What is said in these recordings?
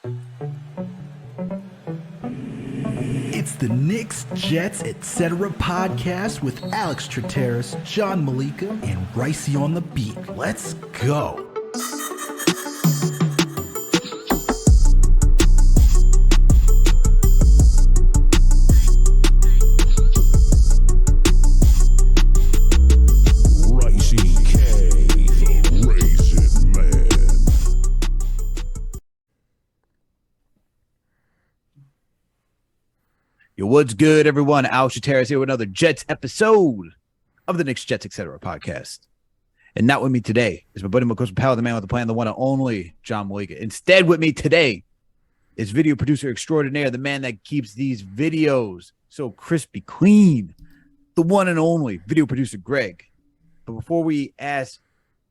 It's the Knicks, Jets, etc. podcast with Alex Trataros, John Meleka, and Raisi on the beat. Let's go. Yo, what's good, everyone? Alex Trataros here with another Jets episode of the Knicks, Jets, etc. podcast. And not with me today is my buddy, my coach, pal, the man with the plan, the one and only John Meleka. Instead, with me today is video producer extraordinaire, the man that keeps these videos so crispy clean, the one and only video producer Greg. But before we ask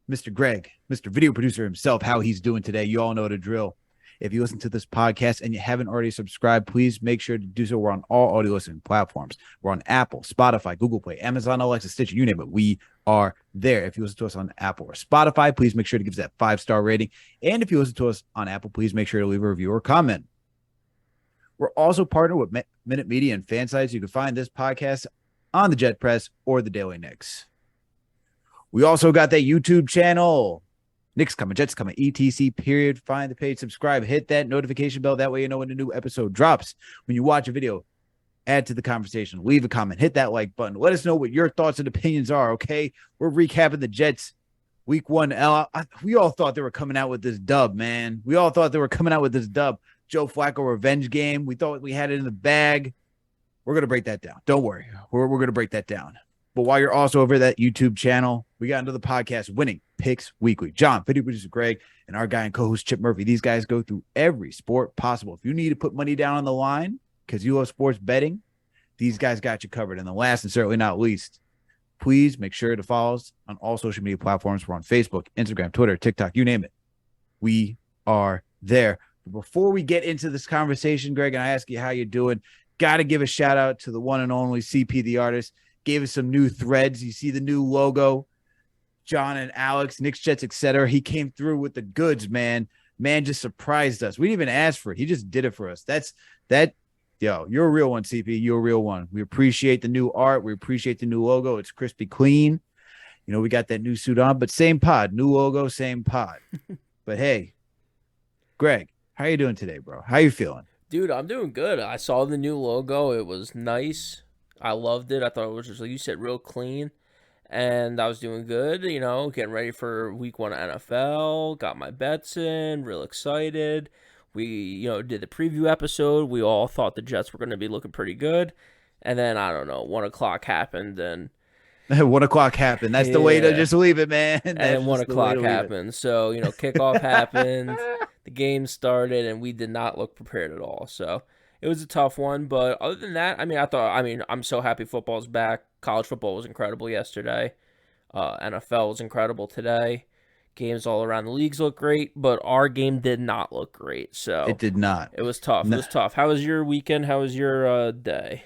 Mr. Greg, Mr. Video Producer himself, how he's doing today, you all know the drill. If you listen to this podcast and you haven't already subscribed, please make sure to do so. We're on all audio listening platforms. We're on Apple, Spotify, Google Play, Amazon, Alexa, Stitcher, you name it. We are there. If you listen to us on Apple or Spotify, please make sure to give us that 5-star rating. And if you listen to us on Apple, please make sure to leave a review or comment. We're also partnered with Minute Media and fan sites. You can find this podcast on the Jet Press or the Daily Knicks. We also got that YouTube channel. Knicks coming, Jets coming, etc. Period. Find the page, subscribe, hit that notification bell. That way you know when a new episode drops. When you watch a video, add to the conversation, leave a comment, hit that like button. Let us know what your thoughts and opinions are, okay? We're recapping the Jets week one. We all thought they were coming out with this dub, man. We all thought they were coming out with this dub. Joe Flacco revenge game. We thought we had it in the bag. We're going to break that down. Don't worry. We're going to break that down. But while you're also over that YouTube channel, we got into the podcast, Winning Picks Weekly. John, video producer Greg, and our guy and co-host Chip Murphy. These guys go through every sport possible. If you need to put money down on the line because you love sports betting, these guys got you covered. And the last and certainly not least, please make sure to follow us on all social media platforms. We're on Facebook, Instagram, Twitter, TikTok, you name it. We are there. But before we get into this conversation, Greg, and I ask you how you're doing, got to give a shout out to the one and only CP the artist. Gave us some new threads. You see the new logo, John and Alex, Knicks, Jets, etc. He came through with the goods, man. Man just surprised us. We didn't even ask for it. He just did it for us. Yo, you're a real one, CP. You're a real one. We appreciate the new art. We appreciate the new logo. It's crispy clean. You know, we got that new suit on, but same pod. New logo, same pod. But hey, Greg, how you doing today, bro? How you feeling? Dude, I'm doing good. I saw the new logo. It was nice. I loved it. I thought it was just, like you said, real clean. And I was doing good, you know, getting ready for week one NFL. Got my bets in, real excited. We, did the preview episode. We all thought the Jets were going to be looking pretty good. And then, I don't know, 1 o'clock happened. And 1 o'clock happened. That's the way to just leave it, man. And then 1 o'clock happened. So, kickoff happened. The game started, and we did not look prepared at all. So it was a tough one, but other than that, I'm so happy football's back. College football was incredible yesterday. NFL was incredible today. Games all around the leagues look great, but our game did not look great. So it did not. It was tough. It was tough. How was your weekend? How was your day?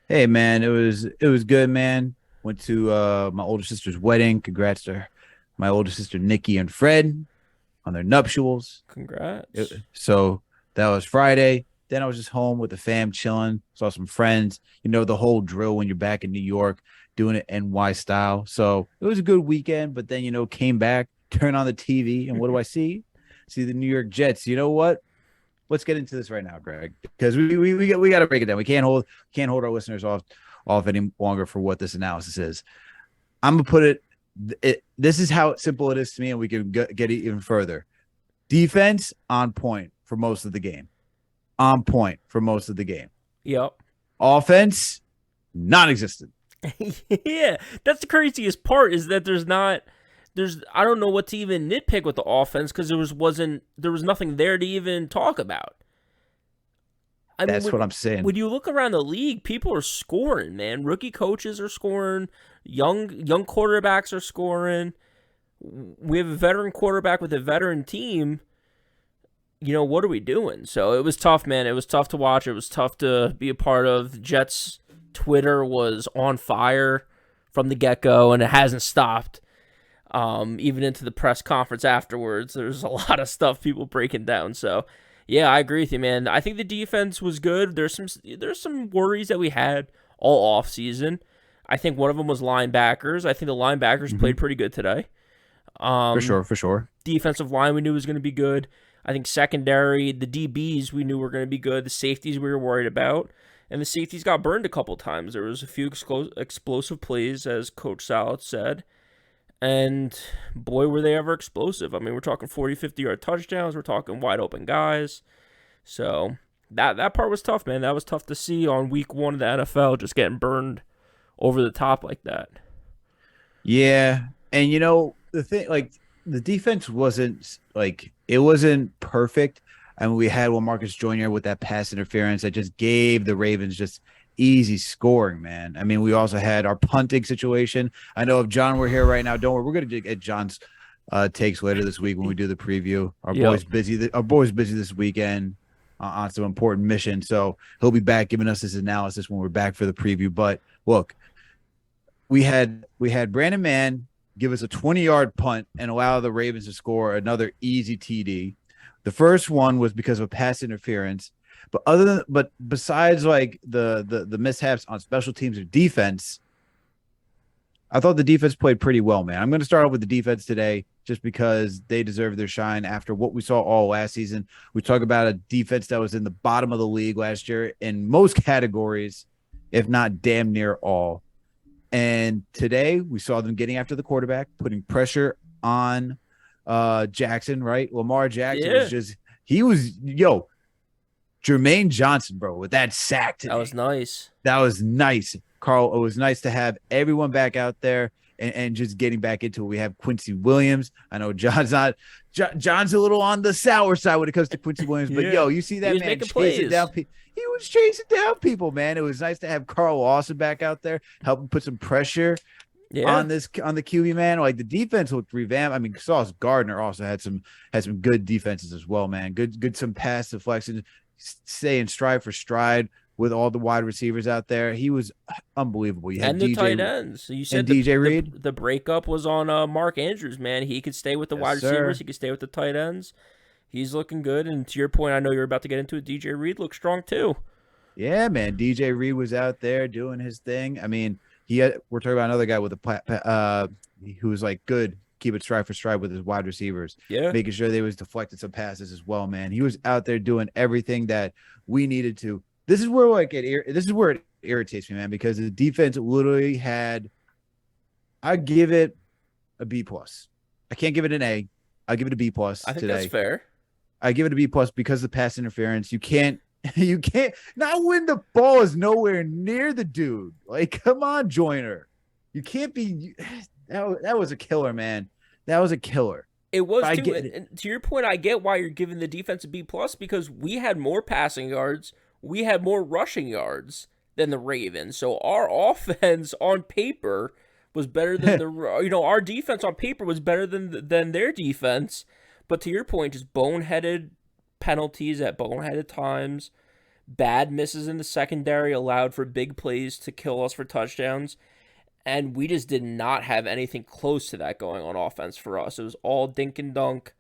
Hey, man, it was good, man. Went to my older sister's wedding. Congrats to my older sister Nikki and Fred on their nuptials. Congrats. So that was Friday. Then I was just home with the fam, chilling, saw some friends, the whole drill when you're back in New York, doing it NY style. So it was a good weekend, but then, came back, turned on the TV, and what do I see? See the New York Jets. You know what? Let's get into this right now, Greg, because we got to break it down. We can't hold our listeners off any longer for what this analysis is. I'm going to put it, this is how simple it is to me, and we can get it even further. Defense on point for most of the game. On point for most of the game. Yep. Offense, non-existent. Yeah, that's the craziest part is that I don't know what to even nitpick with the offense because there was nothing there to even talk about. That's what I'm saying. When you look around the league, people are scoring, man. Rookie coaches are scoring. Young quarterbacks are scoring. We have a veteran quarterback with a veteran team. What are we doing? So it was tough, man. It was tough to watch. It was tough to be a part of. Jets Twitter was on fire from the get-go, and it hasn't stopped. Even into the press conference afterwards, there's a lot of stuff people breaking down. So, Yeah, I agree with you, man. I think the defense was good. There's some worries that we had all off season. I think one of them was linebackers. I think the linebackers played pretty good today. For Um, sure, for sure. Defensive line we knew was going to be good. I think secondary, the DBs we knew were going to be good. The safeties we were worried about. And the safeties got burned a couple times. There was a few explosive plays, as Coach Saleh said. And boy, were they ever explosive. I mean, we're talking 40, 50-yard touchdowns. We're talking wide open guys. So that part was tough, man. That was tough to see on week 1 of the NFL, just getting burned over the top like that. Yeah. And the thing, like, the defense wasn't it wasn't perfect. I mean, we had Marcus Jr. with that pass interference that just gave the Ravens just easy scoring, man. I mean, we also had our punting situation. I know if John were here right now, don't worry, we're going to get John's takes later this week when we do the preview. Our boy's busy. Our boy's busy this weekend on some important mission, so he'll be back giving us his analysis when we're back for the preview. But look, we had Brandon Mann give us a 20-yard punt and allow the Ravens to score another easy TD. The first one was because of a pass interference, but besides like the mishaps on special teams or defense, I thought the defense played pretty well, man. I'm going to start off with the defense today just because they deserve their shine after what we saw all last season. We talk about a defense that was in the bottom of the league last year in most categories, if not damn near all. And today we saw them getting after the quarterback, putting pressure on Jackson, right? Lamar Jackson was Jermaine Johnson, bro, with that sack today. That was nice. That was nice, Carl. It was nice to have everyone back out there and just getting back into it. We have Quincy Williams. I know John's a little on the sour side when it comes to Quincy Williams, but you see that man chasing down people. He was chasing down people, man. It was nice to have Carl Lawson back out there, helping put some pressure on the QB, man. Like, the defense looked revamped. I mean, Sauce Gardner also had some good defenses as well, man. Good some pass deflection, staying stride for stride with all the wide receivers out there. He was unbelievable. You had and the tight ends. So you said DJ Reed. The breakup was on Mark Andrews, man. He could stay with the wide receivers. He could stay with the tight ends. He's looking good. And to your point, I know you're about to get into it. DJ Reed looks strong too. Yeah, man. DJ Reed was out there doing his thing. I mean, we're talking about another guy with who was like good, keep it stride for stride with his wide receivers. Yeah. Making sure they was deflected some passes as well, man. He was out there doing everything that we needed to. This is where it irritates me, man, because the defense literally had. I give it a B+. I can't give it an A. I'll give it a B+ today. I think that's fair. I give it a B+ because of the pass interference. You can't not when the ball is nowhere near the dude. Like, come on, Joyner. You can't be. That was a killer, man. That was a killer. It was too. And to your point, I get why you're giving the defense a B+ because we had more passing yards, we had more rushing yards than the Ravens. So our offense on paper was better than our defense on paper was better than their defense. But to your point, just boneheaded penalties at boneheaded times, bad misses in the secondary allowed for big plays to kill us for touchdowns. And we just did not have anything close to that going on offense for us. It was all dink and dunk,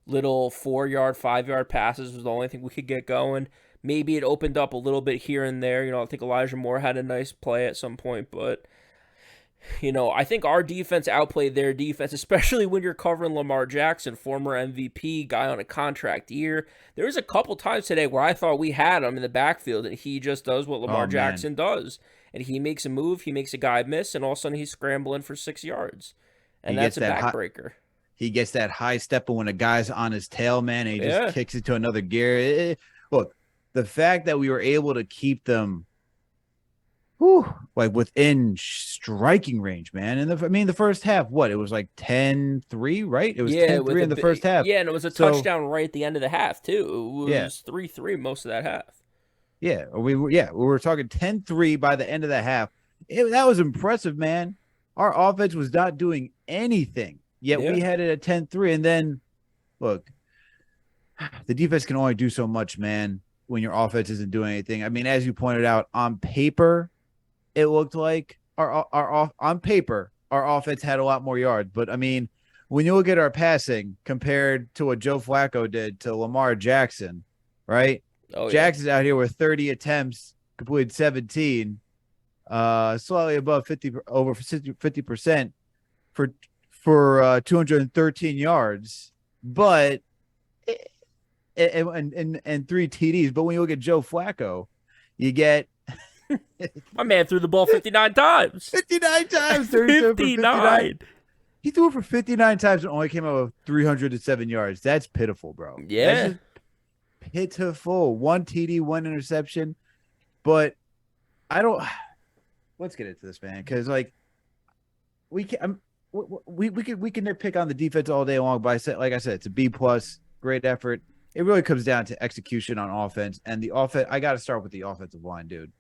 little 4-yard, 5-yard passes was the only thing we could get going. Maybe it opened up a little bit here and there. I think Elijah Moore had a nice play at some point, but I think our defense outplayed their defense, especially when you're covering Lamar Jackson, former MVP, guy on a contract year. There was a couple times today where I thought we had him in the backfield, and he just does what Lamar Jackson does. And he makes a move, he makes a guy miss, and all of a sudden he's scrambling for 6 yards. And that's a backbreaker. He gets that high step when a guy's on his tail, man, and he just kicks it to another gear. Look, the fact that we were able to keep them within striking range, man. And the first half, it was like 10-3, right? It was 10-3 in the first half. Yeah, and it was a touchdown right at the end of the half, too. It was 3-3 most of that half. Yeah, we were talking 10-3 by the end of the half. That was impressive, man. Our offense was not doing anything, yet we had it at 10-3. And then, look, the defense can only do so much, man, when your offense isn't doing anything. I mean, as you pointed out, on paper, it looked like our offense had a lot more yards. But, I mean, when you look at our passing compared to what Joe Flacco did to Lamar Jackson, right? Oh, yeah. Jackson's out here with 30 attempts, completed 17, slightly above 50% for 213 yards, but and 3 TDs. But when you look at Joe Flacco, you get My man threw the ball 59 times. 59 times, 37 for 59. He threw it for 59 times and only came out with 307 yards. That's pitiful, bro. Yeah. That's just pitiful. 1 TD, 1 interception. But I don't. Let's get into this, man, because like we can we can nitpick on the defense all day long. But like I said, it's a B plus, great effort. It really comes down to execution on offense, and the offense. I got to start with the offensive line, dude.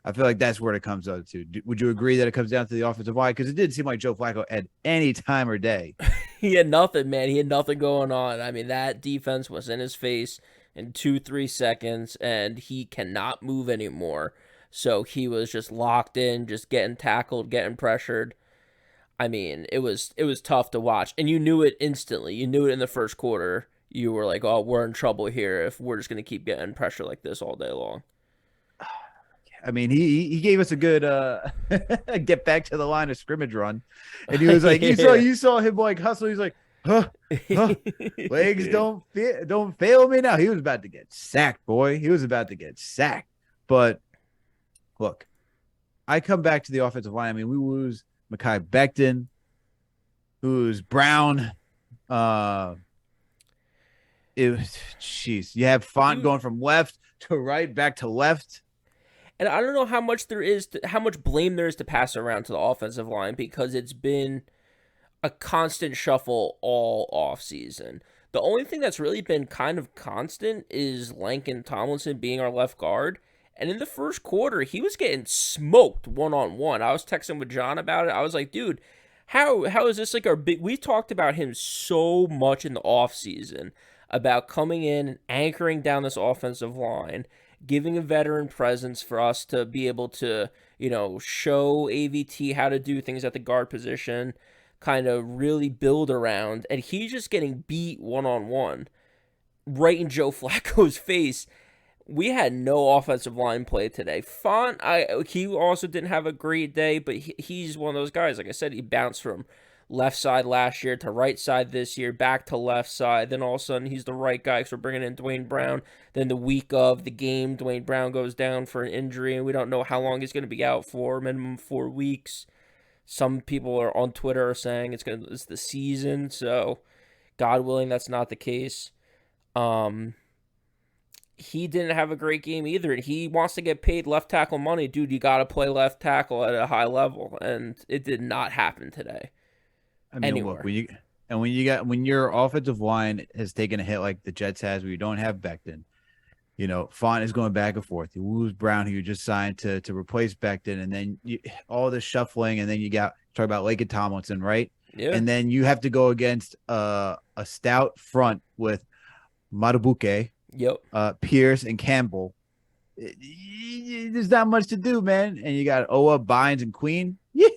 I feel like that's where it comes down to. Would you agree that it comes down to the offensive line? Because it didn't seem like Joe Flacco had any time or day. He had nothing, man. He had nothing going on. I mean, that defense was in his face in 2-3 seconds, and he cannot move anymore. So he was just locked in, just getting tackled, getting pressured. I mean, it was tough to watch, and you knew it instantly. You knew it in the first quarter. You were like, "Oh, we're in trouble here if we're just going to keep getting pressure like this all day long." I mean, he gave us a good get back to the line of scrimmage run, and he was like, Yeah. you saw him like hustle. He's like, legs don't fail me now. He was about to get sacked, boy. He was about to get sacked. But look, I come back to the offensive line. I mean, we lose Mekhi Becton, who's Brown. Jeez, you have Font going from left to right, back to left. And I don't know how much how much blame there is to pass around to the offensive line, because it's been a constant shuffle all off season. The only thing that's really been kind of constant is Laken Tomlinson being our left guard. And in the first quarter, he was getting smoked one-on-one. I was texting with John about it. I was like, dude, how is this like our big... We talked about him so much in the offseason, about coming in and anchoring down this offensive line, giving a veteran presence for us to be able to, show AVT how to do things at the guard position, kind of really build around. And he's just getting beat one-on-one right in Joe Flacco's face. We had no offensive line play today. Font, he also didn't have a great day, but he's one of those guys. Like I said, he bounced from left side last year to right side this year, back to left side. Then all of a sudden, he's the right guy because we're bringing in Dwayne Brown. Then the week of the game, Dwayne Brown goes down for an injury, and we don't know how long he's going to be out for, minimum 4 weeks. Some people are on Twitter are saying it's the season, so God willing, that's not the case. He didn't have a great game either, and he wants to get paid left tackle money. Dude, you got to play left tackle at a high level, and it did not happen today. I mean, look, when your offensive line has taken a hit like the Jets has, where you don't have Becton, Font is going back and forth. You lose Brown, who you just signed to replace Becton, and then all this shuffling, and then you talk about Laken Tomlinson, right? Yeah. And then you have to go against a stout front with Madubuike, Pierce, and Campbell. There's not much to do, man. And you got Owa, Bynes, and Queen. Yeah,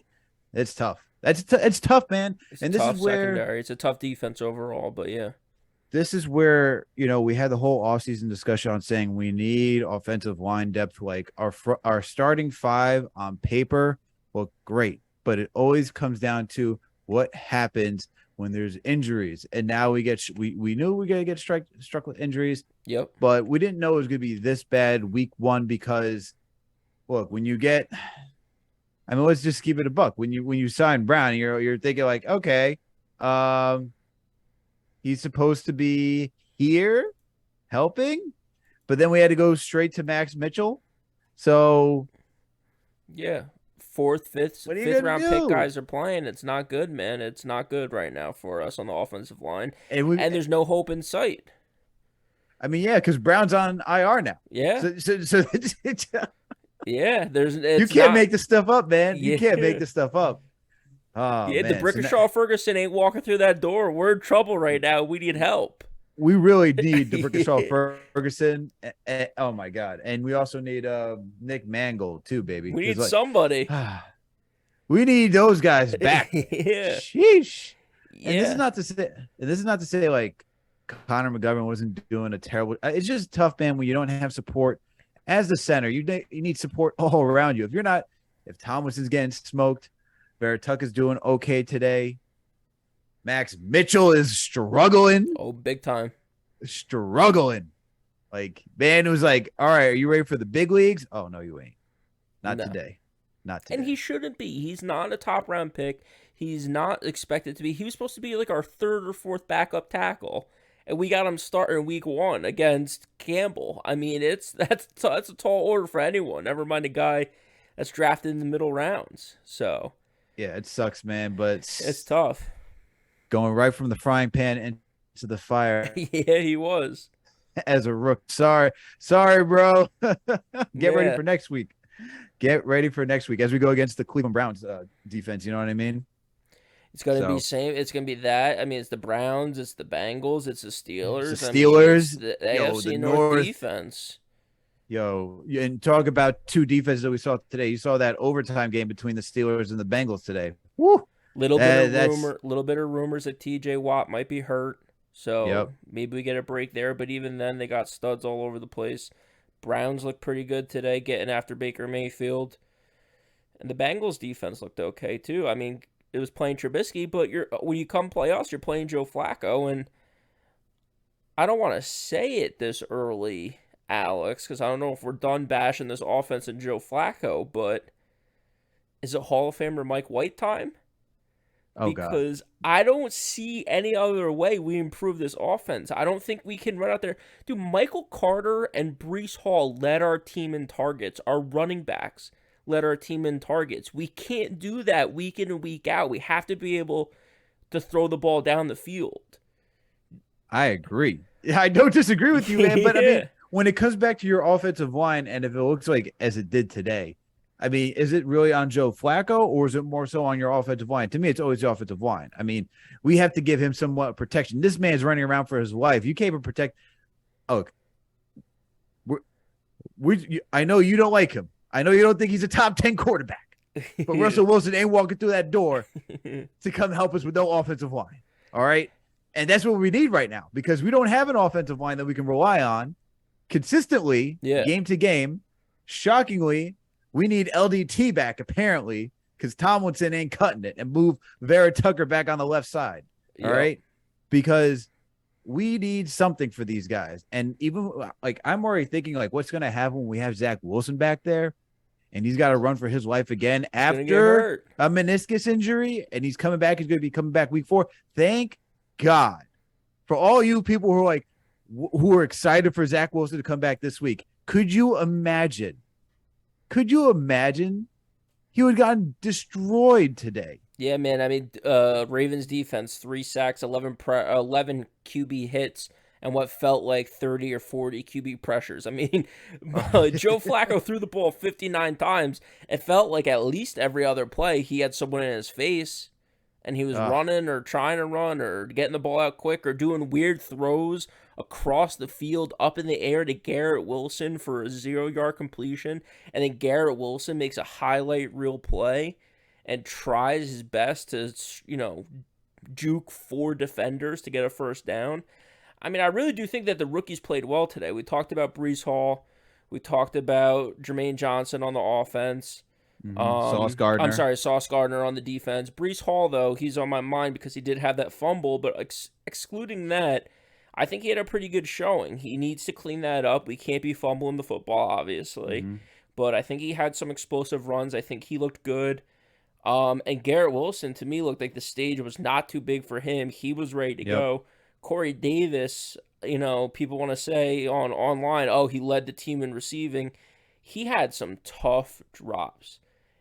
it's tough. It's tough, man. And this is where secondary. It's a tough defense overall, but yeah. This is where, we had the whole offseason discussion on saying we need offensive line depth. Like our starting 5 on paper look great, but it always comes down to what happens when there's injuries. And now we knew we gotta get struck with injuries. Yep. But we didn't know it was gonna be this bad week 1, because look, when you get, let's just keep it a buck. When you sign Brown, you're thinking like, okay, he's supposed to be here helping, but then we had to go straight to Max Mitchell. So yeah, 4th, 5th round pick guys are playing. It's not good, man. It's not good right now for us on the offensive line, and there's no hope in sight. I mean, yeah, because Brown's on IR now. Yeah. So yeah, you can't make this stuff up, man. You can't make this stuff up. Oh, yeah, man. the Brickashaw Ferguson ain't walking through that door. We're in trouble right now. We need help. We really need the Brickashaw Ferguson. Oh my God! And we also need Nick Mangold too, baby. We need somebody. We need those guys back. Yeah. Sheesh. Yeah. And this is not to say like Connor McGovern wasn't doing a terrible. It's just tough, man, when you don't have support as the center. You need support all around you. If Tomlinson's getting smoked, Veritek is doing okay today. Max Mitchell is struggling. Oh, big time. Struggling. Like, man, it was like, all right, are you ready for the big leagues? Oh, no, you ain't. Not today. Not today. And he shouldn't be. He's not a top round pick. He's not expected to be. He was supposed to be like our third or fourth backup tackle. And we got him starting week 1 against Campbell. I mean, that's a tall order for anyone. Never mind a guy that's drafted in the middle rounds. So yeah, it sucks, man, but it's tough. Going right from the frying pan into the fire. Yeah, he was. As a rook. Sorry, bro. Get ready for next week. Get ready for next week as we go against the Cleveland Browns defense. You know what I mean? It's going to be same. It's going to be that. I mean, it's the Browns, it's the Bengals, it's the Steelers. It's the Steelers. I mean, it's the AFC North defense. And talk about two defenses that we saw today. You saw that overtime game between the Steelers and the Bengals today. Woo! Little bit of rumors that TJ Watt might be hurt. So maybe we get a break there. But even then, they got studs all over the place. Browns look pretty good today, getting after Baker Mayfield. And the Bengals defense looked okay, too. I mean, it was playing Trubisky, but when you come playoffs, you're playing Joe Flacco. And I don't want to say it this early, Alex, because I don't know if we're done bashing this offense and Joe Flacco, but is it Hall of Famer Mike White time? Because I don't see any other way we improve this offense. I don't think we can run out there. Dude, Michael Carter and Breece Hall led our team in targets. Our running backs led our team in targets. We can't do that week in and week out. We have to be able to throw the ball down the field. I agree. I don't disagree with you, man. But I mean, when it comes back to your offensive line, and if it looks like as it did today, I mean, is it really on Joe Flacco or is it more so on your offensive line? To me, it's always the offensive line. I mean, we have to give him somewhat protection. This man's running around for his life. You can't even protect. Oh, I know you don't like him. I know you don't think he's a top 10 quarterback. But Russell Wilson ain't walking through that door to come help us with no offensive line. All right? And that's what we need right now because we don't have an offensive line that we can rely on consistently, game to game. Shockingly, we need LDT back, apparently, because Tomlinson ain't cutting it and move Vera-Tucker back on the left side. All right? Because we need something for these guys. And even, like, I'm already thinking, like, what's going to happen when we have Zach Wilson back there and he's got to run for his life again after a meniscus injury and he's coming back. He's going to be coming back week 4. Thank God for all you people who are, like, who are excited for Zach Wilson to come back this week. Could you imagine he would have gotten destroyed today? Yeah, man. I mean, Ravens defense, 3 sacks, 11 QB hits, and what felt like 30 or 40 QB pressures. I mean, Joe Flacco threw the ball 59 times. It felt like at least every other play he had someone in his face, and he was running or trying to run or getting the ball out quick or doing weird throws across the field up in the air to Garrett Wilson for a 0-yard completion. And then Garrett Wilson makes a highlight reel play and tries his best to, juke 4 defenders to get a first down. I mean, I really do think that the rookies played well today. We talked about Breece Hall. We talked about Jermaine Johnson on the offense. Sauce Gardner. I'm sorry, Sauce Gardner on the defense. Breece Hall, though, he's on my mind because he did have that fumble, but excluding that, I think he had a pretty good showing. He needs to clean that up. We can't be fumbling the football, obviously, but I think he had some explosive runs. I think he looked good. And Garrett Wilson, to me, looked like the stage was not too big for him. He was ready to go. Corey Davis, people want to say online, oh, he led the team in receiving. He had some tough drops.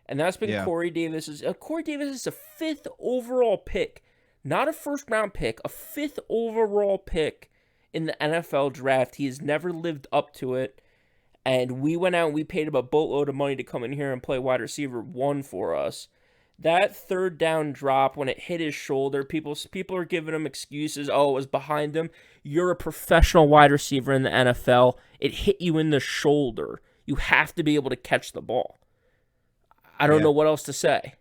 And that's been Corey Davis's. Corey Davis is a 5th overall pick, not a first-round pick, a 5th overall pick in the NFL draft. He has never lived up to it. And we went out and we paid him a boatload of money to come in here and play wide receiver 1 for us. That 3rd down drop, when it hit his shoulder, people are giving him excuses. Oh, it was behind him. You're a professional wide receiver in the NFL. It hit you in the shoulder. You have to be able to catch the ball. I don't know what else to say.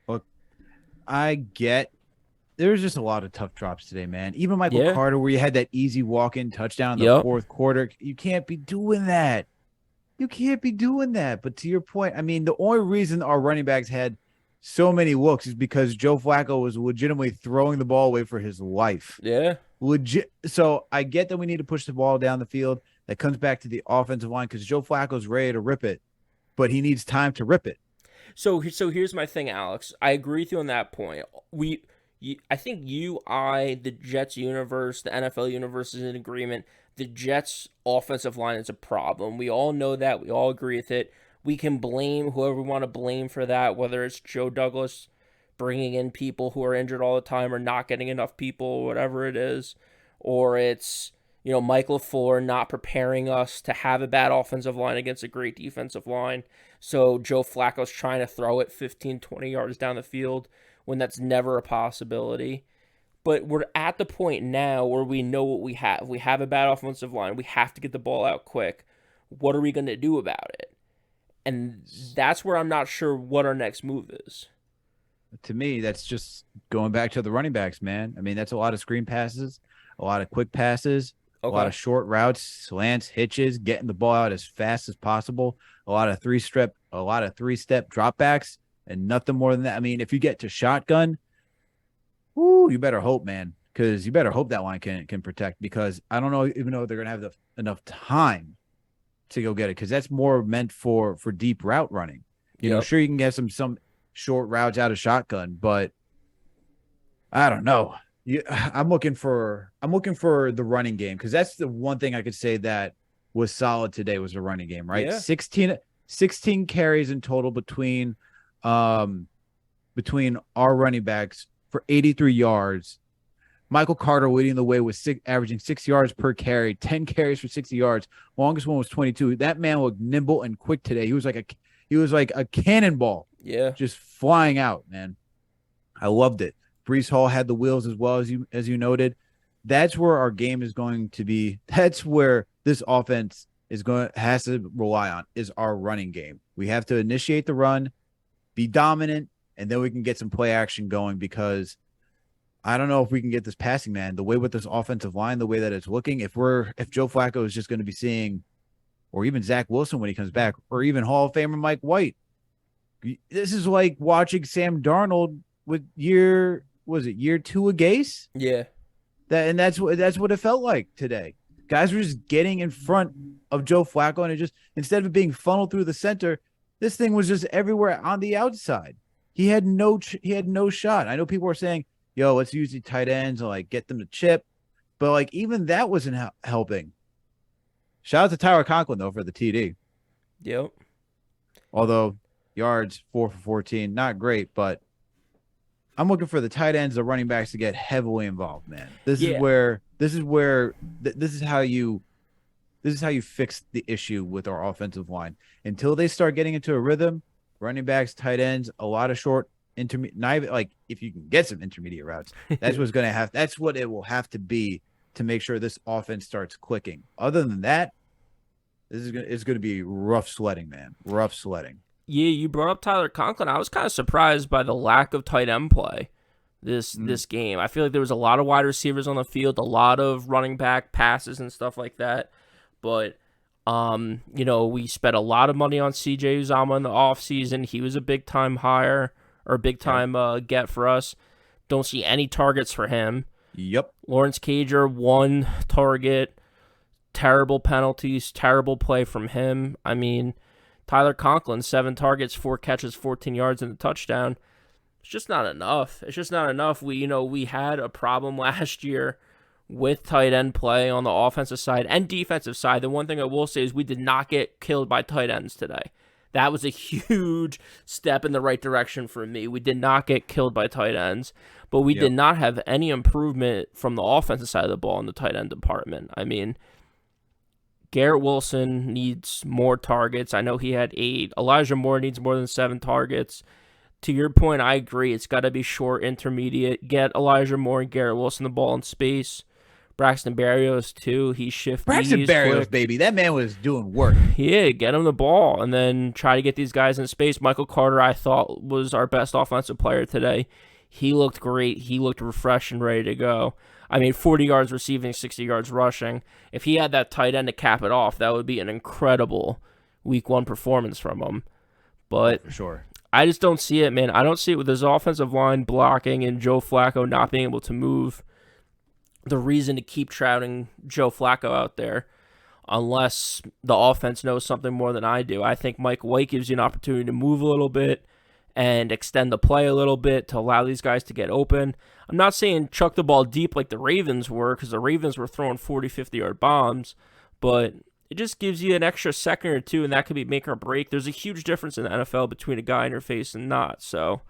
Look, I get there's just a lot of tough drops today, man. Even Michael Carter, where you had that easy walk-in touchdown in the fourth quarter, you can't be doing that. You can't be doing that. But to your point, I mean, the only reason our running backs had so many looks is because Joe Flacco was legitimately throwing the ball away for his life. Yeah. Legit. So I get that we need to push the ball down the field. That comes back to the offensive line because Joe Flacco's ready to rip it, but he needs time to rip it. So here's my thing, Alex. I agree with you on that point. I think the Jets universe, the NFL universe is in agreement. The Jets' offensive line is a problem. We all know that. We all agree with it. We can blame whoever we want to blame for that, whether it's Joe Douglas bringing in people who are injured all the time or not getting enough people, whatever it is, or it's Mike LaFleur not preparing us to have a bad offensive line against a great defensive line. So Joe Flacco's trying to throw it 15, 20 yards down the field when that's never a possibility. But we're at the point now where we know what we have. We have a bad offensive line. We have to get the ball out quick. What are we going to do about it? And that's where I'm not sure what our next move is. To me, that's just going back to the running backs, man. I mean, that's a lot of screen passes, a lot of quick passes, a lot of short routes, slants, hitches, getting the ball out as fast as possible, a lot of three-step dropbacks, and nothing more than that. I mean, if you get to shotgun, you better hope, man, because you better hope that line can protect, because I don't know even though they're going to have enough time to go get it, because that's more meant for deep route running. You know, sure, you can get some short routes out of shotgun, but I don't know. I'm looking for the running game, because that's the one thing I could say that was solid today was the running game, right? Yeah. 16 carries in total between our running backs for 83 yards. Michael Carter leading the way with averaging 6 yards per carry, 10 carries for 60 yards. Longest one was 22. That man looked nimble and quick today. He was like a cannonball. Yeah. Just flying out, man. I loved it. Breece Hall had the wheels as well, as you noted. That's where our game is going to be. That's where this offense has to rely on, is our running game. We have to initiate the run, be dominant, and then we can get some play action going, because I don't know if we can get this passing, man. The way with this offensive line, the way that it's looking, if Joe Flacco is just going to be seeing, or even Zach Wilson when he comes back, or even Hall of Famer Mike White, this is like watching Sam Darnold with year 2 of Gase? Yeah. That's what it felt like today. Guys were just getting in front of Joe Flacco, and it just, instead of being funneled through the center, this thing was just everywhere on the outside. He had no shot. I know people are saying, "Yo, let's use the tight ends and like get them to chip," but like even that wasn't helping. Shout out to Tyler Conklin though for the TD. Yep. Although yards 4 for 14, not great, but I'm looking for the tight ends, the running backs to get heavily involved, man. This is how you fix the issue with our offensive line. Until they start getting into a rhythm, running backs, tight ends, a lot of short intermediate, not even like if you can get some intermediate routes, that's what it will have to be to make sure this offense starts clicking. Other than that, it's going to be rough sledding, man. Rough sledding. Yeah, you brought up Tyler Conklin. I was kind of surprised by the lack of tight end play this game. I feel like there was a lot of wide receivers on the field, a lot of running back passes and stuff like that. But, we spent a lot of money on C.J. Uzomah in the offseason. He was a big-time hire, or big-time get for us. Don't see any targets for him. Yep. Lawrence Cager, 1 target. Terrible penalties, terrible play from him. I mean, Tyler Conklin, 7 targets, 4 catches, 14 yards, and a touchdown. It's just not enough. It's just not enough. We had a problem last year with tight end play on the offensive side and defensive side. The one thing I will say is we did not get killed by tight ends today. That was a huge step in the right direction for me. We did not get killed by tight ends, but we did not have any improvement from the offensive side of the ball in the tight end department. I mean, Garrett Wilson needs more targets. I know he had 8. Elijah Moore needs more than 7 targets. To your point, I agree. It's got to be short, intermediate. Get Elijah Moore and Garrett Wilson the ball in space. Braxton Berrios, too. He's shifty. Braxton Berrios, quick. baby. That man was doing work. Yeah, get him the ball and then try to get these guys in space. Michael Carter, I thought, was our best offensive player today. He looked great. He looked refreshed and ready to go. I mean, 40 yards receiving, 60 yards rushing. If he had that tight end to cap it off, that would be an incredible week 1 performance from him. But for sure. I just don't see it, man. I don't see it with his offensive line blocking and Joe Flacco not being able to move. The reason to keep trouting Joe Flacco out there, unless the offense knows something more than I do. I think Mike White gives you an opportunity to move a little bit and extend the play a little bit to allow these guys to get open. I'm not saying chuck the ball deep like the Ravens were, because the Ravens were throwing 40, 50-yard bombs, but it just gives you an extra second or two, and that could be make or break. There's a huge difference in the NFL between a guy in your face and not, so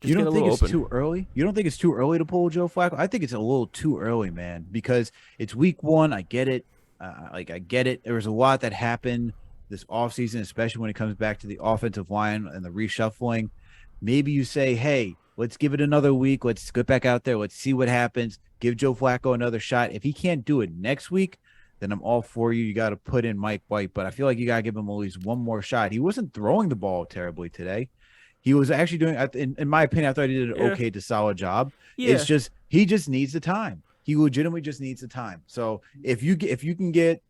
just you don't think it's open. too early? You don't think it's too early to pull Joe Flacco? I think it's a little too early, man, because it's week 1. I get it. I get it. There was a lot that happened this offseason, especially when it comes back to the offensive line and the reshuffling. Maybe you say, hey, let's give it another week. Let's get back out there. Let's see what happens. Give Joe Flacco another shot. If he can't do it next week, then I'm all for you. You got to put in Mike White. But I feel like you got to give him at least one more shot. He wasn't throwing the ball terribly today. He was actually doing, in my opinion, I thought he did an okay to solid job. Yeah. It's just, he just needs the time. He legitimately just needs the time. So if you can get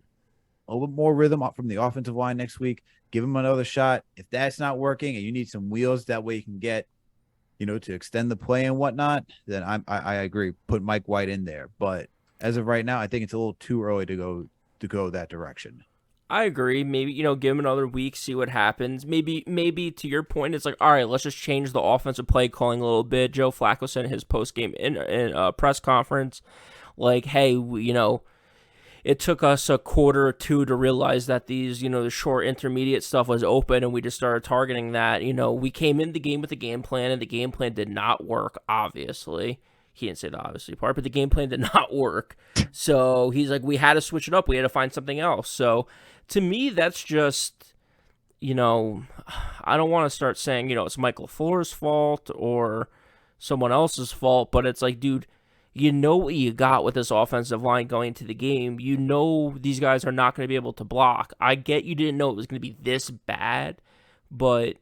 a little bit more rhythm from the offensive line next week, give him another shot. If that's not working and you need some wheels, that way you can get, to extend the play and whatnot, then I agree. Put Mike White in there. But as of right now, I think it's a little too early to go that direction. I agree. Maybe, give him another week, see what happens. Maybe to your point, it's like, all right, let's just change the offensive play calling a little bit. Joe Flacco said in his post-game in press conference, like, hey, it took us a quarter or two to realize that these, the short intermediate stuff was open, and we just started targeting that. We came in the game with a game plan, and the game plan did not work, obviously. He didn't say the obviously part, but the game plan did not work. So he's like, we had to switch it up. We had to find something else. So to me, that's just, I don't want to start saying, it's Mike LaFleur's fault or someone else's fault, but it's like, dude, you know what you got with this offensive line going into the game. You know these guys are not going to be able to block. I get you didn't know it was going to be this bad, but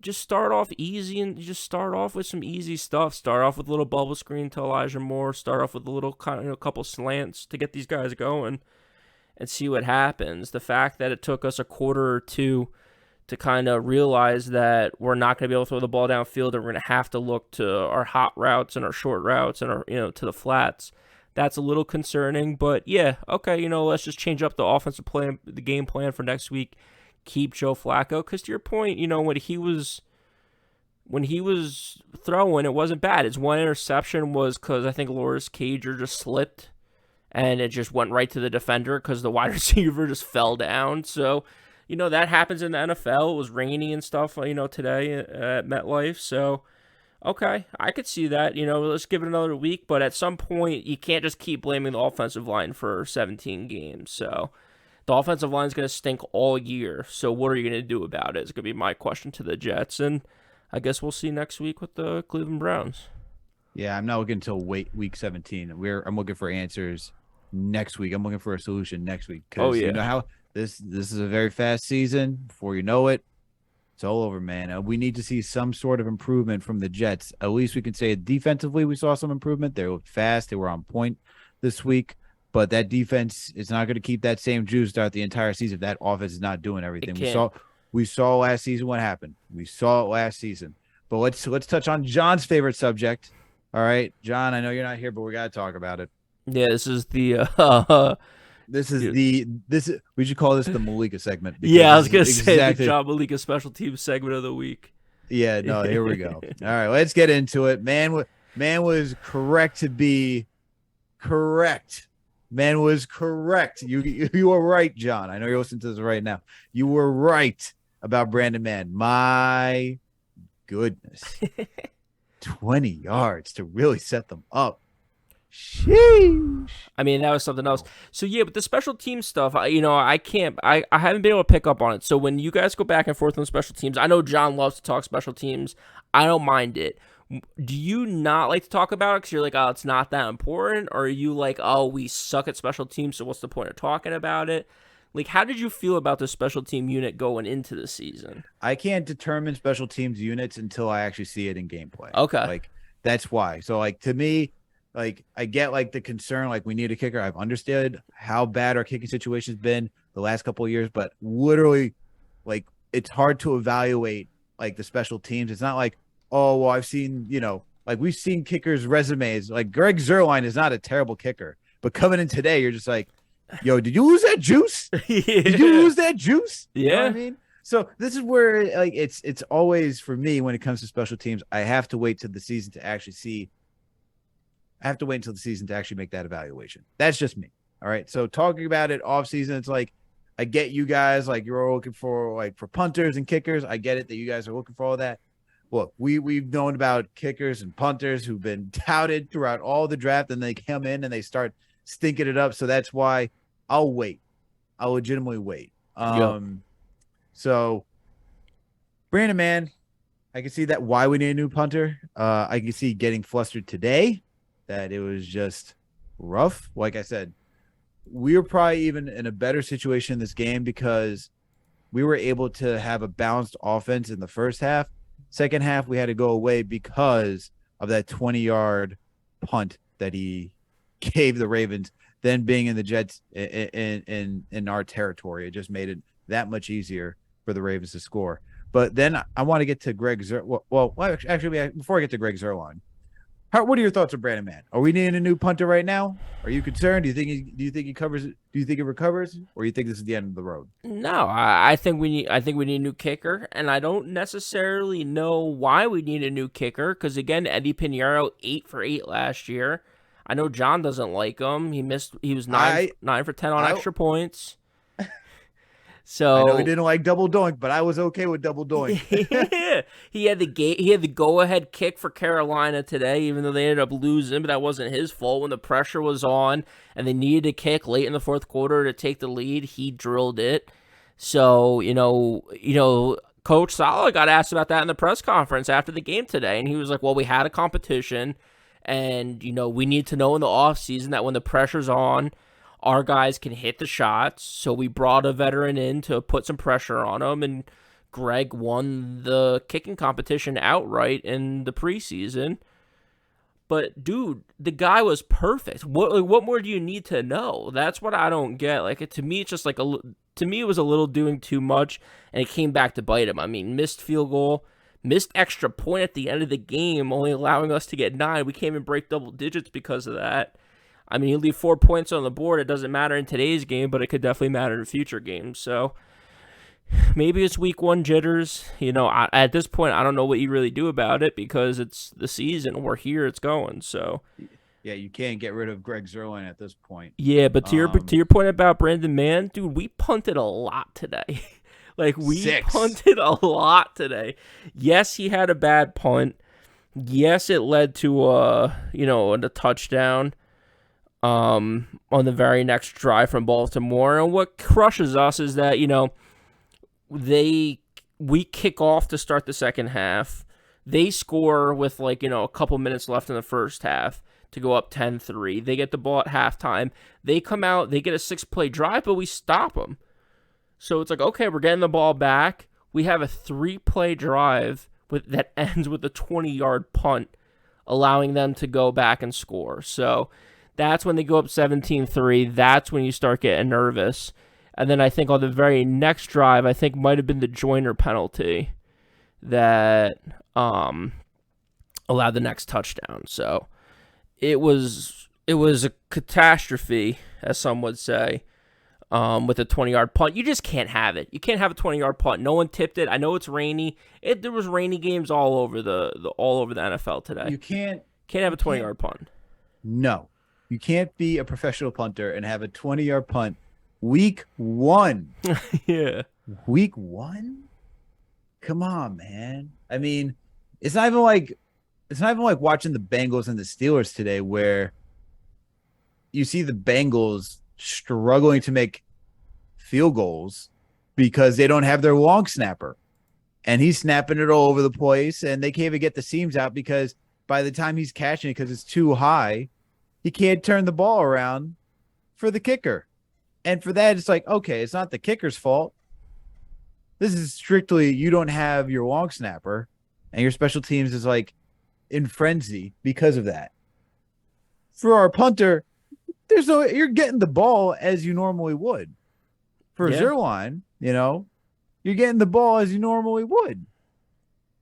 just start off easy and just start off with some easy stuff. Start off with a little bubble screen to Elijah Moore. Start off with a little couple slants to get these guys going and see what happens. The fact that it took us a quarter or two to kind of realize that we're not going to be able to throw the ball downfield, and we're going to have to look to our hot routes and our short routes and our, to the flats. That's a little concerning, but yeah, okay, let's just change up the offensive plan, the game plan for next week. Keep Joe Flacco, because to your point, when he was throwing, it wasn't bad. His one interception was because I think Loris Cager just slipped, and it just went right to the defender because the wide receiver just fell down. So, that happens in the NFL. It was rainy and stuff, today at MetLife. So, okay, I could see that. Let's give it another week. But at some point, you can't just keep blaming the offensive line for 17 games. So, the offensive line is going to stink all year. So, what are you going to do about it? It's going to be my question to the Jets. And I guess we'll see next week with the Cleveland Browns. Yeah, I'm not looking until week 17. I'm looking for answers next week. I'm looking for a solution next week. Because you know how this is a very fast season. Before you know it, it's all over, man. We need to see some sort of improvement from the Jets. At least we can say defensively we saw some improvement. They were fast. They were on point this week. But that defense is not going to keep that same juice throughout the entire season if that offense is not doing everything. We saw last season what happened. We saw it last season. But let's touch on John's favorite subject. All right, John, I know you're not here, but we got to talk about it. Yeah, this is the we should call this the Meleka segment. Yeah, I was gonna say the John Meleka special teams segment of the week. Yeah, no, here we go. All right, let's get into it. Man was correct to be correct. Man was correct. You were right, John. I know you're listening to this right now. You were right about Brandon Mann. My goodness. 20 yards to really set them up. Sheesh. I mean, that was something else. So yeah, but the special team stuff, I haven't been able to pick up on it. So when you guys go back and forth on special teams, I know John loves to talk special teams. I don't mind it. Do you not like to talk about it because you're like, oh, it's not that important? Or are you like, oh, we suck at special teams, so what's the point of talking about it? Like, how did you feel about the special team unit going into the season? I can't determine special teams units until I actually see it in gameplay. Okay. Like, that's why. So, like, to me, like, I get, like, the concern, like, we need a kicker. I've understood how bad our kicking situation's been the last couple of years, but literally, like, it's hard to evaluate, like, the special teams. It's not like, oh, well, I've seen, like, we've seen kickers' resumes. Like, Greg Zuerlein is not a terrible kicker, but coming in today, you're just like, yo, did you lose that juice? Did you lose that juice? Yeah. You know what I mean? So this is where, like, it's always, for me, when it comes to special teams, I have to wait till the season to actually see. I have to wait until the season to actually make that evaluation. That's just me. All right. So talking about it off season, it's like, I get you guys, like, you're all looking for, like, for punters and kickers. I get it that you guys are looking for all that. Look, we've known about kickers and punters who've been touted throughout all the draft, and they come in and they start stinking it up. So that's why I'll wait. I'll legitimately wait. So Brandon, man, I can see that why we need a new punter. I can see getting flustered today, that it was just rough. Like I said, we were probably even in a better situation in this game because we were able to have a balanced offense in the first half. Second half, we had to go away because of that 20-yard punt that he gave the Ravens. Then being in the Jets in our territory, it just made it that much easier for the Ravens to score. But then I want to get to Greg Zuerlein. Well, actually, before I get to Greg Zuerlein, what are your thoughts of Brandon Mann? Are we needing a new punter right now? Are you concerned? Do you think he covers? Do you think he recovers, or do you think this is the end of the road? No, I think we need a new kicker, and I don't necessarily know why we need a new kicker. Because again, Eddie Pinheiro 8 for 8 last year. I know John doesn't like him. He was 9 for 10 on extra points. So I know he didn't like double doink, but I was okay with double doink. Yeah. He had the go-ahead kick for Carolina today, even though they ended up losing, but that wasn't his fault. When the pressure was on and they needed a kick late in the fourth quarter to take the lead, he drilled it. So, Coach Saleh got asked about that in the press conference after the game today, and he was like, well, we had a competition, and, we need to know in the offseason that when the pressure's on, our guys can hit the shots. So we brought a veteran in to put some pressure on him, and Greg won the kicking competition outright in the preseason. But dude, the guy was perfect. What more do you need to know? That's what I don't get. Like, to me, it's just like to me it was a little doing too much, and it came back to bite him. I mean, missed field goal, missed extra point at the end of the game, only allowing us to get 9. We can't even break double digits because of that. I mean, you leave 4 points on the board. It doesn't matter in today's game, but it could definitely matter in future games. So maybe it's week 1 jitters. At this point, I don't know what you really do about it because it's the season. We're here. It's going. So yeah, you can't get rid of Greg Zuerlein at this point. Yeah, but to your point about Brandon Mann, dude, we punted a lot today. Punted a lot today. Yes, he had a bad punt. Yes, it led to a touchdown. On the very next drive from Baltimore. And what crushes us is that, we kick off to start the second half. They score with a couple minutes left in the first half to go up 10-3. They get the ball at halftime. They come out, they get a 6-play drive, but we stop them. So it's like, okay, we're getting the ball back. We have a 3-play drive that ends with a 20-yard punt, allowing them to go back and score. So that's when they go up 17-3. That's when you start getting nervous. And then I think on the very next drive, I think might have been the Joyner penalty that allowed the next touchdown. So it was a catastrophe, as some would say, with a 20-yard punt. You just can't have it. You can't have a 20-yard punt. No one tipped it. I know it's rainy. There was rainy games all over the NFL today. You can't have a 20-yard punt. No. You can't be a professional punter and have a 20-yard punt week 1. Yeah. Week 1? Come on, man. I mean, it's not even like watching the Bengals and the Steelers today where you see the Bengals struggling to make field goals because they don't have their long snapper. And he's snapping it all over the place, and they can't even get the seams out because by the time he's catching it because it's too high, he can't turn the ball around for the kicker. And for that, it's like, okay, it's not the kicker's fault. This is strictly you don't have your long snapper, and your special teams is like in frenzy because of that. For our punter, you're getting the ball as you normally would. For Yeah. Zerline, you're getting the ball as you normally would.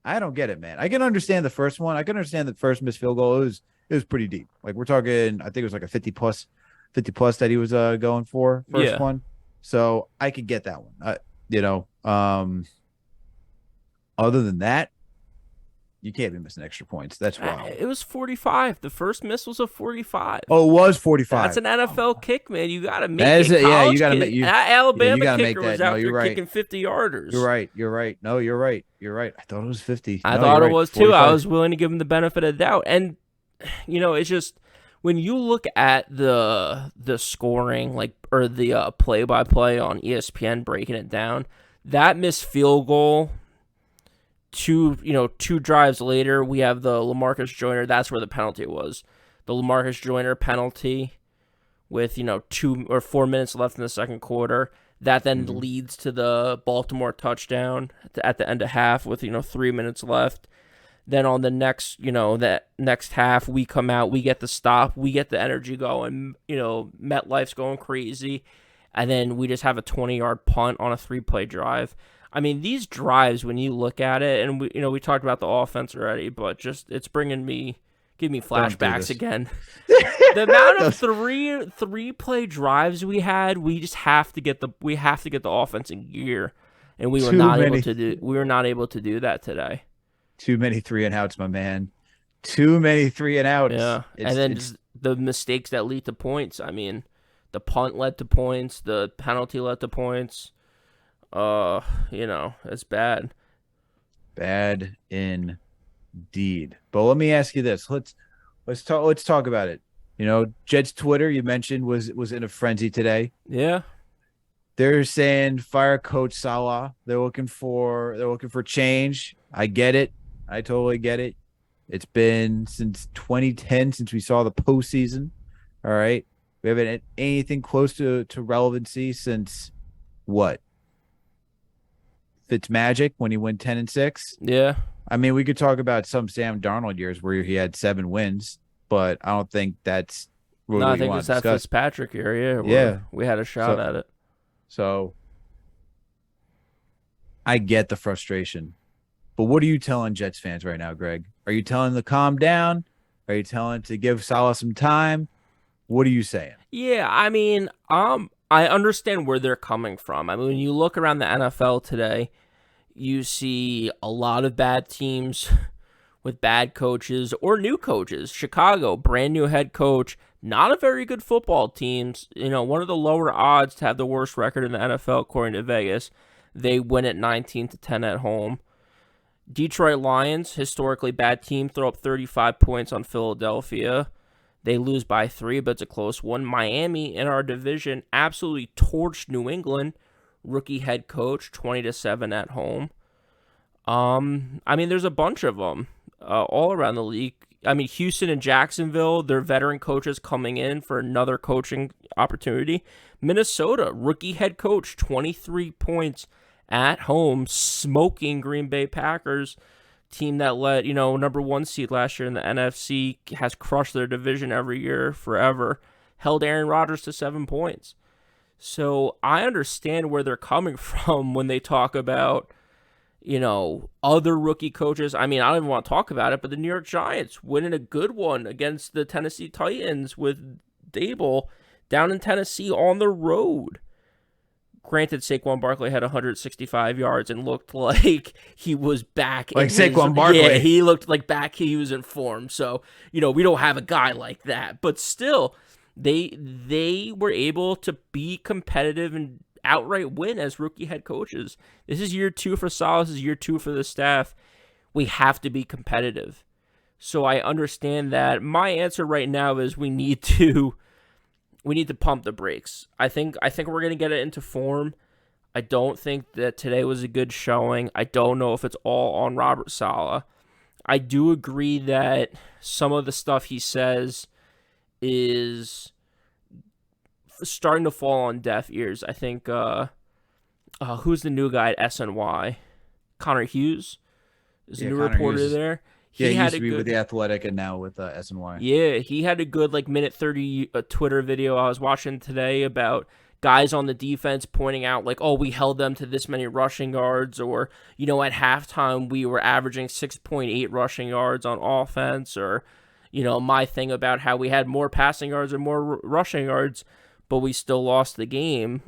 I don't get it, man. I can understand the first one. I can understand the first missed field goal. It was pretty deep. Like we're talking, I think it was like a 50 plus that he was going for first one. So I could get that one. Other than that, you can't be missing extra points. That's wild. It was 45. The first miss was a 45. Oh, it was 45. That's an NFL kick, man. You got to make it. Yeah, you got to make that Alabama kicker make that. Was out there kicking 50-yarders. You're right. No, you're right. I thought it was 50. I thought it was 45. Too. I was willing to give him the benefit of the doubt. And, it's just when you look at the scoring, or the play-by-play on ESPN breaking it down, that missed field goal, two drives later, we have the LaMarcus Joyner. That's where the penalty was. The LaMarcus Joyner penalty with, 2 or 4 minutes left in the second quarter. That then leads to the Baltimore touchdown at the end of half with, 3 minutes left. Then on the next, that next half, we come out, we get the stop, we get the energy going, MetLife's going crazy. And then we just have a 20-yard punt on a 3-play drive. I mean, these drives, when you look at it, and we talked about the offense already, but just it's give me flashbacks again. The amount of three-play drives we had, we just have to get the offense in gear, and we were not able to do that today. Too many 3 and outs, my man. Too many 3 and outs. Yeah, and then just the mistakes that lead to points. I mean, the punt led to points, the penalty led to points. It's bad. Bad indeed. But let me ask you this. Let's talk about it. Jets Twitter, you mentioned, was in a frenzy today. Yeah. They're saying fire Coach Saleh. They're looking for change. I get it. I totally get it. It's been since 2010 since we saw the postseason. All right. We haven't had anything close to relevancy since what? Fitzmagic when he went 10-6. Yeah. I mean, we could talk about some Sam Darnold years where he had 7 wins, but I don't think that's really I think it's that Fitzpatrick area. Yeah. We had a shot at it. So I get the frustration. But what are you telling Jets fans right now, Greg? Are you telling them to calm down? Are you telling to give Saleh some time? What are you saying? Yeah, I mean, I understand where they're coming from. I mean, when you look around the NFL today, you see a lot of bad teams with bad coaches or new coaches. Chicago, brand new head coach, not a very good football team. One of the lower odds to have the worst record in the NFL according to Vegas. They win at 19-10 at home. Detroit Lions, historically bad team, throw up 35 points on Philadelphia. They lose by 3, but it's a close one. Miami in our division absolutely torched New England. Rookie head coach, 20-7 at home. I mean, there's a bunch of them all around the league. I mean, Houston and Jacksonville, their veteran coaches coming in for another coaching opportunity. Minnesota, rookie head coach, 23 points at home, smoking Green Bay Packers, team that led, number 1 seed last year in the NFC, has crushed their division every year forever, held Aaron Rodgers to 7 points. So I understand where they're coming from when they talk about, other rookie coaches. I mean, I don't even want to talk about it, but the New York Giants winning a good one against the Tennessee Titans with Dable down in Tennessee on the road. Granted, Saquon Barkley had 165 yards and looked like he was back. Like Saquon Barkley. Yeah, he looked like he was in form. So, we don't have a guy like that. But still, they were able to be competitive and outright win as rookie head coaches. This is year 2 for Saleh. This is year 2 for the staff. We have to be competitive. So I understand that. My answer right now is we need to pump the brakes. I think we're going to get it into form. I don't think that today was a good showing. I don't know if it's all on Robert Saleh. I do agree that some of the stuff he says is starting to fall on deaf ears. I think who's the new guy at SNY? Connor Hughes is a new Connor reporter Hughes there. He used to be with The Athletic and now with SNY. Yeah, he had a good minute 30 Twitter video I was watching today about guys on the defense pointing out oh, we held them to this many rushing yards, or at halftime we were averaging 6.8 rushing yards on offense, or my thing about how we had more passing yards and more rushing yards, but we still lost the game.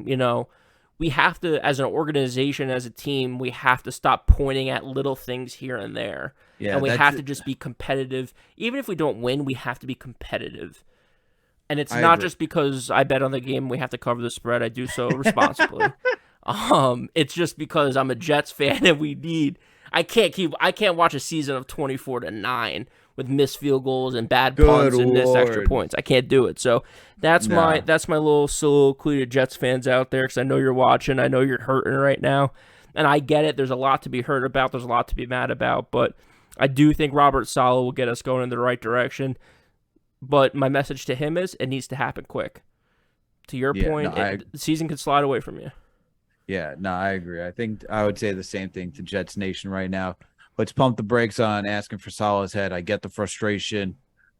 We have to, as an organization, as a team, we have to stop pointing at little things here and there. Yeah, and we have to just be competitive. Even if we don't win, we have to be competitive. And it's not just because I bet on the game we have to cover the spread. I do so responsibly. It's just because I'm a Jets fan and I can't watch a season of 24-9 with missed field goals and bad punts and missed extra points. I can't do it. So that's my little soliloquy to Jets fans out there, because I know you're watching. I know you're hurting right now. And I get it. There's a lot to be hurt about. There's a lot to be mad about. But I do think Robert Saleh will get us going in the right direction. But my message to him is it needs to happen quick. To your point, the season could slide away from you. Yeah, no, I agree. I think I would say the same thing to Jets Nation right now. Let's pump the brakes on asking for Saleh's head. I get the frustration.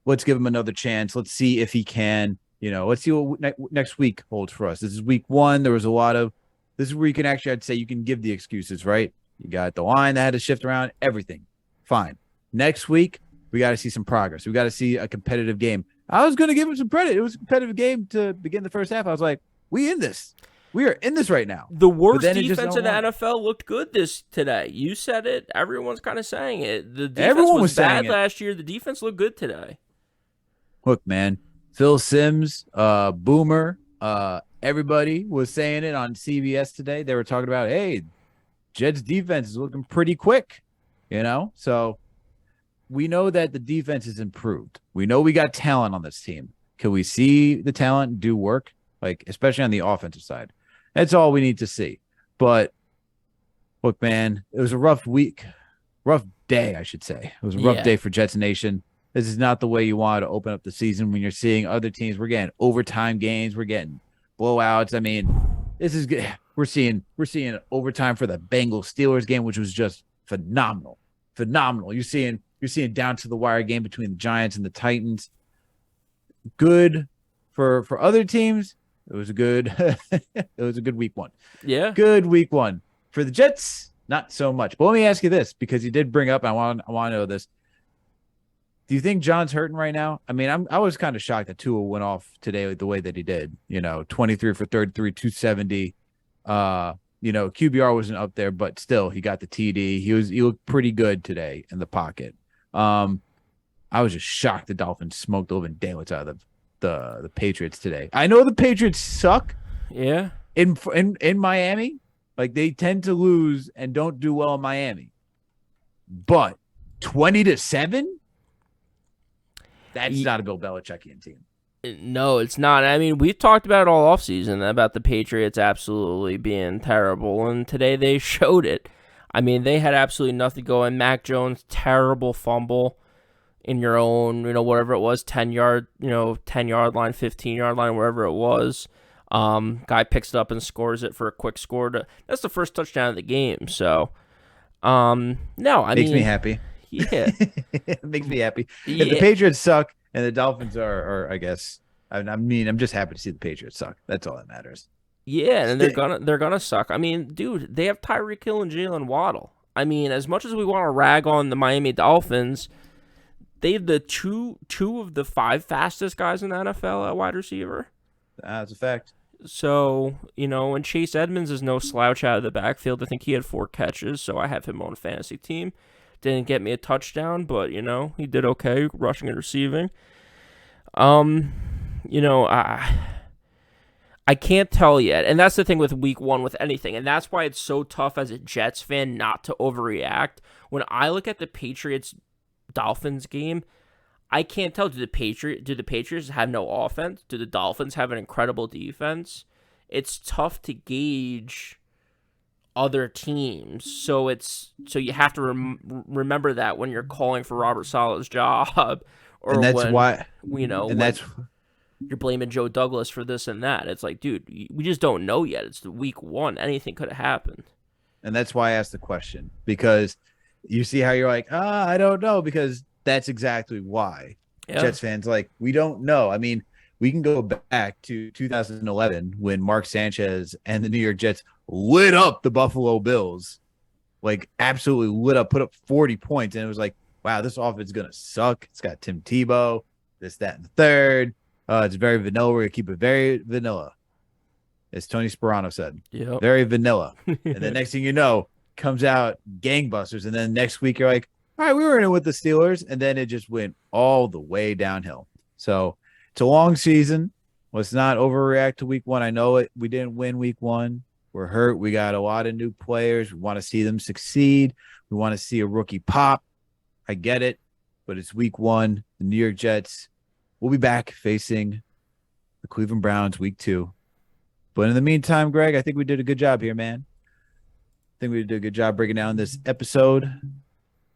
Let's give him another chance. Let's see if he can. Let's see what next week holds for us. This is week 1. There was a lot of – this is where you can actually – I'd say you can give the excuses, right? You got the line that had to shift around, everything. Fine. Next week, we got to see some progress. We got to see a competitive game. I was going to give him some credit. It was a competitive game to begin the first half. I was like, we in this. We are in this right now. The worst defense in the NFL looked good today. You said it. Everyone's kind of saying it. The defense was bad last year. The defense looked good today. Look, man, Phil Simms, Boomer, everybody was saying it on CBS today. They were talking about, hey, Jets defense is looking pretty quick, So we know that the defense is improved. We know we got talent on this team. Can we see the talent do work, especially on the offensive side? That's all we need to see. But look, man, it was a rough day, I should say. It was a rough day for Jets Nation. This is not the way you want to open up the season when you're seeing other teams. We're getting overtime games. We're getting blowouts. I mean, this is good. We're seeing overtime for the Bengals Steelers game, which was just phenomenal. You're seeing down to the wire game between the Giants and the Titans. Good for other teams. It was a good week 1. Yeah. Good week 1. For the Jets, not so much. But let me ask you this, because you did bring up, I want to know this. Do you think John's hurting right now? I mean, I was kind of shocked that Tua went off today the way that he did. 23 for 33, 270. QBR wasn't up there, but still he got the TD. He looked pretty good today in the pocket. I was just shocked the Dolphins smoked the living daylights out of the Patriots today. I know the Patriots suck. Yeah. In Miami, they tend to lose and don't do well in Miami. But 20-7, that's not a Bill Belichickian team. No, it's not. I mean, we've talked about it all offseason about the Patriots absolutely being terrible, and today they showed it. I mean, they had absolutely nothing going. Mac Jones, terrible fumble in your own, whatever it was, 10-yard line, 15-yard line, wherever it was. Guy picks it up and scores it for a quick score. That's the first touchdown of the game. So, makes me happy. Yeah. It makes me happy. Yeah. If the Patriots suck and the Dolphins are I guess, I'm just happy to see the Patriots suck. That's all that matters. Yeah, and they're gonna suck. I mean, dude, they have Tyreek Hill and Jalen Waddle. I mean, as much as we want to rag on the Miami Dolphins, they have the two of the 5 fastest guys in the NFL at wide receiver. That's a fact. So, and Chase Edmonds is no slouch out of the backfield. I think he had 4 catches, so I have him on a fantasy team. Didn't get me a touchdown, but, he did okay rushing and receiving. I can't tell yet, and that's the thing with week 1 with anything, and that's why it's so tough as a Jets fan not to overreact. When I look at the Patriots-Dolphins game, I can't tell, do the Patriots have no offense? Do the Dolphins have an incredible defense? It's tough to gauge other teams, so you have to remember that when you're calling for Robert Saleh's job, or you're blaming Joe Douglas for this and that. It's like, dude, we just don't know yet. It's the week 1. Anything could have happened. And that's why I asked the question, because you see how you're like, I don't know, because that's exactly why. Yeah. Jets fans, like, we don't know. I mean, we can go back to 2011 when Mark Sanchez and the New York Jets lit up the Buffalo Bills, like absolutely lit up, put up 40 points. And it was like, wow, this offense is going to suck. It's got Tim Tebow, this, that, and the third. It's very vanilla. We're going to keep it very vanilla, as Tony Sperano said. Yeah. Very vanilla. And then next thing you know, comes out gangbusters. And then next week, you're like, all right, we were in it with the Steelers. And then it just went all the way downhill. So it's a long season. Let's not overreact to week 1. I know it. We didn't win week 1. We're hurt. We got a lot of new players. We want to see them succeed. We want to see a rookie pop. I get it. But it's week 1. The New York Jets will be back facing the Cleveland Browns week 2. But in the meantime, Greg, I think we did a good job here, man. I think we did a good job breaking down this episode.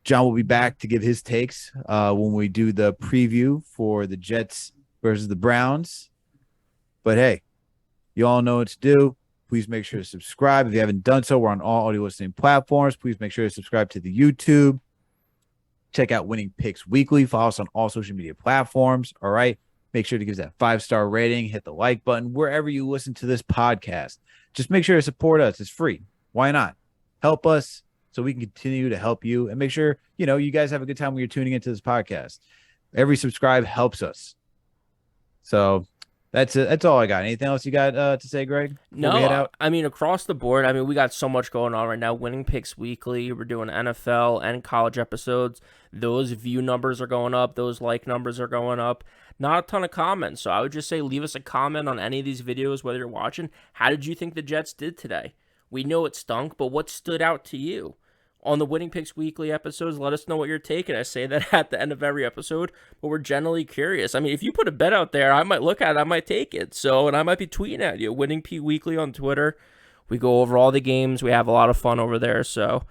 John will be back to give his takes when we do the preview for the Jets versus the Browns. But hey, you all know what to do. Please make sure to subscribe. If you haven't done so, we're on all audio listening platforms. Please make sure to subscribe to the YouTube. Check out Winning Picks Weekly. Follow us on all social media platforms. All right. Make sure to give us that 5-star rating. Hit the like button wherever you listen to this podcast. Just make sure to support us. It's free. Why not? Help us so we can continue to help you, and make sure, you guys have a good time when you're tuning into this podcast. Every subscribe helps us. So that's it. That's all I got. Anything else you got to say, Greg? No, I mean, across the board, I mean, we got so much going on right now. Winning Picks Weekly. We're doing NFL and college episodes. Those view numbers are going up. Those like numbers are going up. Not a ton of comments. So I would just say leave us a comment on any of these videos, whether you're watching. How did you think the Jets did today? We know it stunk, but what stood out to you? On the Winning Picks Weekly episodes, let us know what you're taking. I say that at the end of every episode, but we're generally curious. I mean, if you put a bet out there, I might look at it, I might take it. So, and I might be tweeting at you. Winning P Weekly on Twitter. We go over all the games. We have a lot of fun over there. So,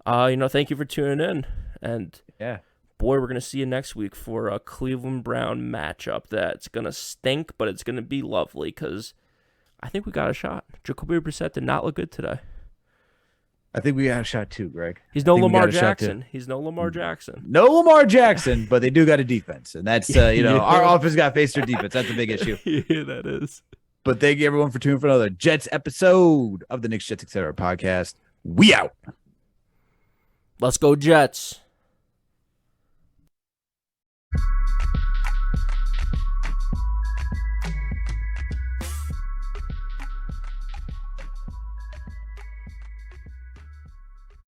thank you for tuning in. And yeah, boy, we're going to see you next week for a Cleveland Brown matchup that's going to stink, but it's going to be lovely because I think we got a shot. Jacoby Brissett did not look good today. I think we got a shot too, Greg. He's no Lamar Jackson. He's no Lamar Jackson. No Lamar Jackson, but they do got a defense. And that's, our offense got to face their defense. That's a big issue. Yeah, that is. But thank you, everyone, for tuning for another Jets episode of the Knicks, Jets, Etc. podcast. We out. Let's go, Jets.